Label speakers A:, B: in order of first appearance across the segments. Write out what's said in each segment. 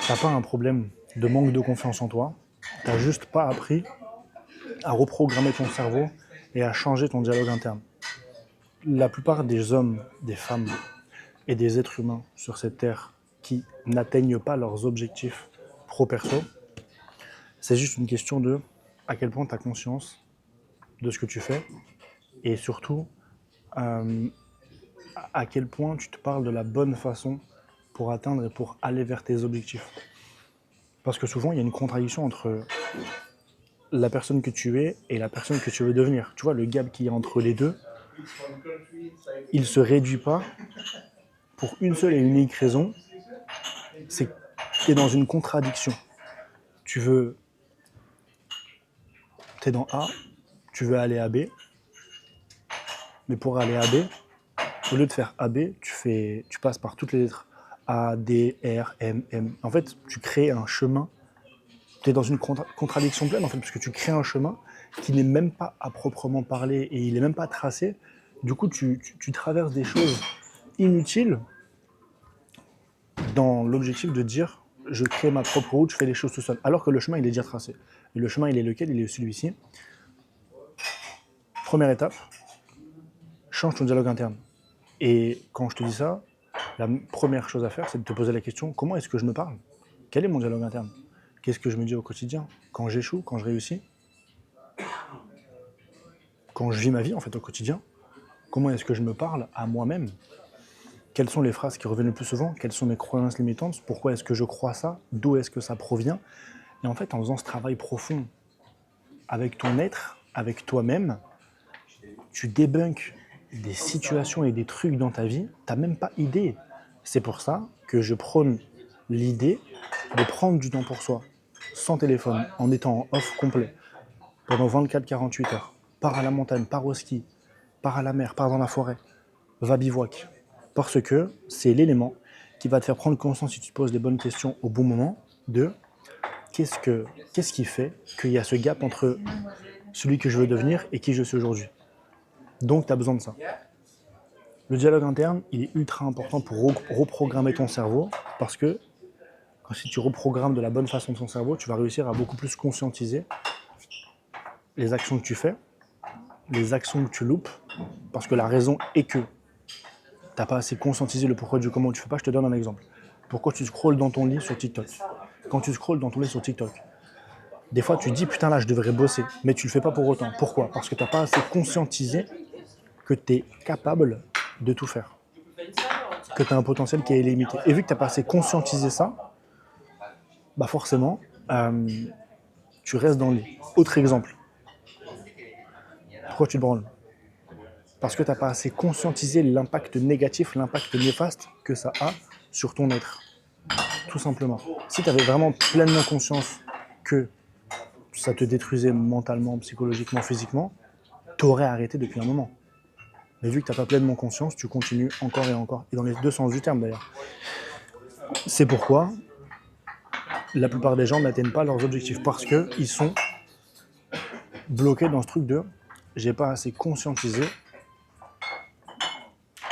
A: T'as pas un problème de manque de confiance en toi, t'as juste pas appris à reprogrammer ton cerveau et à changer ton dialogue interne. La plupart des hommes, des femmes et des êtres humains sur cette terre qui n'atteignent pas leurs objectifs pro-perso, c'est juste une question de à quel point tu as conscience de ce que tu fais et surtout euh, à quel point tu te parles de la bonne façon pour atteindre et pour aller vers tes objectifs. Parce que souvent, il y a une contradiction entre la personne que tu es et la personne que tu veux devenir. Tu vois, le gap qu'il y a entre les deux, il ne se réduit pas pour une seule et unique raison, c'est que tu es dans une contradiction. Tu veux, tu es dans A, tu veux aller à B, mais pour aller à B, au lieu de faire AB, tu passes par toutes les lettres A, D, R, M, M. En fait, tu crées un chemin. Tu es dans une contradiction pleine, en fait, parce que tu crées un chemin qui n'est même pas à proprement parler et il n'est même pas tracé. Du coup, tu traverses des choses inutiles dans l'objectif de dire je crée ma propre route, je fais les choses tout seul. Alors que le chemin, il est déjà tracé. Et le chemin, il est lequel? Il est celui-ci. Première étape, change ton dialogue interne. Et quand je te dis ça, la première chose à faire, c'est de te poser la question, comment est-ce que je me parle? Quel est mon dialogue interne? Qu'est-ce que je me dis au quotidien? Quand j'échoue, quand je réussis? Quand je vis ma vie, en fait, au quotidien? Comment est-ce que je me parle à moi-même? Quelles sont les phrases qui reviennent le plus souvent? Quelles sont mes croyances limitantes? Pourquoi est-ce que je crois ça? D'où est-ce que ça provient? Et en fait, en faisant ce travail profond avec ton être, avec toi-même, tu débunkes des situations et des trucs dans ta vie, tu n'as même pas idée. C'est pour ça que je prône l'idée de prendre du temps pour soi, sans téléphone, en étant en off complet, pendant 24-48 heures. Pars à la montagne, pars au ski, pars à la mer, pars dans la forêt, va bivouac. Parce que c'est l'élément qui va te faire prendre conscience, si tu te poses les bonnes questions au bon moment, de qu'est-ce qui fait qu'il y a ce gap entre celui que je veux devenir et qui je suis aujourd'hui. Donc, tu as besoin de ça. Le dialogue interne, il est ultra important pour reprogrammer ton cerveau, parce que si tu reprogrammes de la bonne façon ton cerveau, tu vas réussir à beaucoup plus conscientiser les actions que tu fais, les actions que tu loupes, parce que la raison est que tu n'as pas assez conscientisé le pourquoi du comment tu fais pas. Je te donne un exemple. Pourquoi tu scrolles dans ton lit sur TikTok? Quand tu scrolles dans ton lit sur TikTok, des fois tu te dis putain là je devrais bosser, mais tu le fais pas pour autant. Pourquoi? Parce que tu n'as pas assez conscientisé que tu es capable de tout faire, que tu as un potentiel qui est illimité. Et vu que tu n'as pas assez conscientisé ça, bah forcément, tu restes dans le lit. Autre exemple. Pourquoi tu te branles? Parce que tu n'as pas assez conscientisé l'impact négatif, l'impact néfaste que ça a sur ton être. Tout simplement. Si tu avais vraiment pleinement conscience que ça te détruisait mentalement, psychologiquement, physiquement, tu aurais arrêté depuis un moment. Mais vu que tu n'as pas pleinement conscience, tu continues encore et encore. Et dans les deux sens du terme d'ailleurs. C'est pourquoi la plupart des gens n'atteignent pas leurs objectifs. Parce qu'ils sont bloqués dans ce truc de j'ai pas assez conscientisé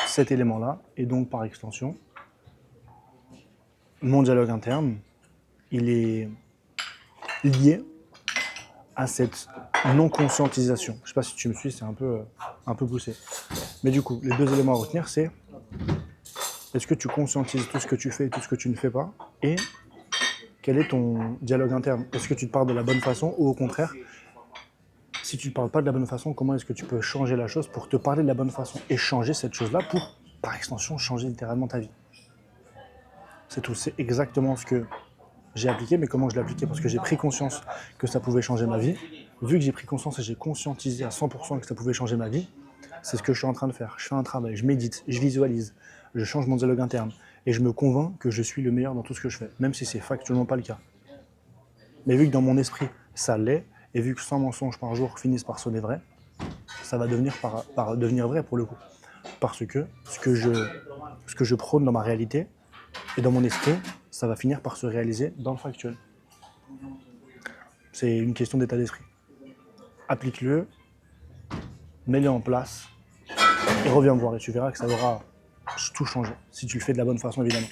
A: cet élément-là. Et donc par extension, mon dialogue interne, il est lié à cette non-conscientisation. Je ne sais pas si tu me suis, c'est un peu poussé. Mais du coup, les deux éléments à retenir, c'est est-ce que tu conscientises tout ce que tu fais et tout ce que tu ne fais pas? Et quel est ton dialogue interne? Est-ce que tu te parles de la bonne façon ou au contraire, si tu ne parles pas de la bonne façon, comment est-ce que tu peux changer la chose pour te parler de la bonne façon et changer cette chose-là pour, par extension, changer littéralement ta vie? C'est tout, c'est exactement ce que j'ai appliqué, mais comment je l'ai appliqué? Parce que j'ai pris conscience que ça pouvait changer ma vie. Vu que j'ai pris conscience et j'ai conscientisé à 100% que ça pouvait changer ma vie, c'est ce que je suis en train de faire. Je fais un travail, je médite, je visualise, je change mon dialogue interne et je me convainc que je suis le meilleur dans tout ce que je fais, même si c'est factuellement pas le cas. Mais vu que dans mon esprit, ça l'est, et vu que 100 mensonges par jour finissent par sonner vrai, ça va devenir par devenir vrai pour le coup. Parce que ce que je prône dans ma réalité et dans mon esprit, ça va finir par se réaliser dans le factuel. C'est une question d'état d'esprit. Applique-le, mets-le en place et reviens me voir et tu verras que ça aura tout changé. Si tu le fais de la bonne façon, évidemment.